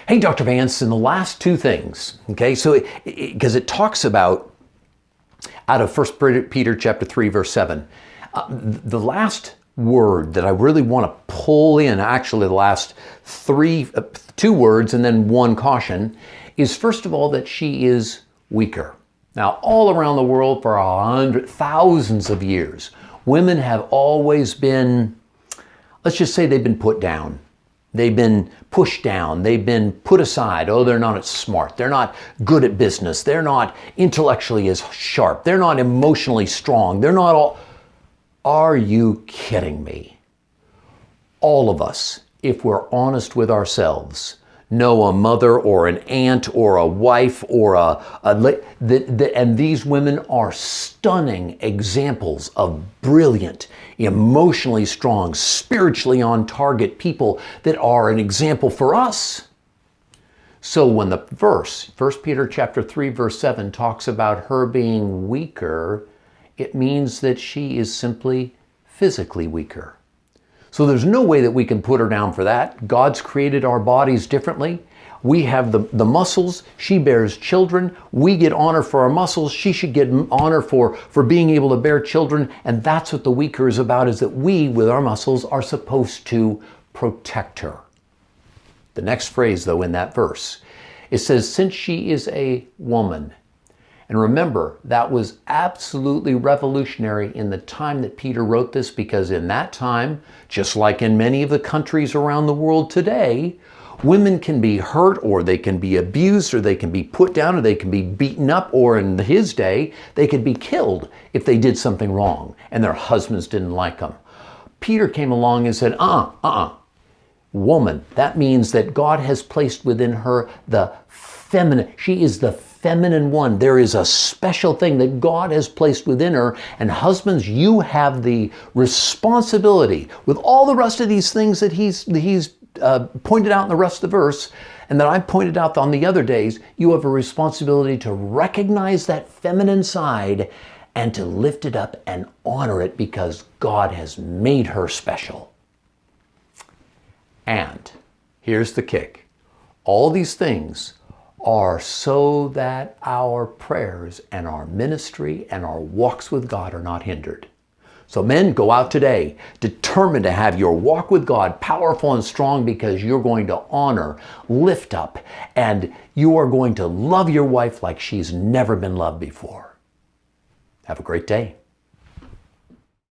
Hey, Dr. Vance, in the last two things, okay, so because it talks about, out of 1 Peter chapter 3, verse 7, the last word that I really want to pull in, actually the last two words and then one caution, is first of all that she is weaker. Now, all around the world for thousands of years, women have always been, let's just say they've been put down. They've been pushed down. They've been put aside. Oh, they're not as smart. They're not good at business. They're not intellectually as sharp. They're not emotionally strong. They're not all... Are you kidding me? All of us, if we're honest with ourselves, know a mother or an aunt or a wife or and these women are stunning examples of brilliant, emotionally strong, spiritually on target people that are an example for us. So when the verse, 1 Peter chapter 3, verse 7, talks about her being weaker, it means that she is simply physically weaker. So there's no way that we can put her down for that. God's created our bodies differently. We have the muscles. She bears children. We get honor for our muscles. She should get honor for being able to bear children. And that's what the weaker is about, is that we, with our muscles, are supposed to protect her. The next phrase, though, in that verse, it says, since she is a woman. And remember, that was absolutely revolutionary in the time that Peter wrote this, because in that time, just like in many of the countries around the world today, women can be hurt, or they can be abused, or they can be put down, or they can be beaten up, or in his day, they could be killed if they did something wrong and their husbands didn't like them. Peter came along and said, woman, that means that God has placed within her the feminine. She is the feminine one. There is a special thing that God has placed within her. And husbands, you have the responsibility, with all the rest of these things that he's pointed out in the rest of the verse, and that I pointed out on the other days, you have a responsibility to recognize that feminine side and to lift it up and honor it, because God has made her special. And here's the kick. All these things are so that our prayers and our ministry and our walks with God are not hindered. So men, go out today determined to have your walk with God powerful and strong, because you're going to honor, lift up, and you are going to love your wife like she's never been loved before. Have a great day.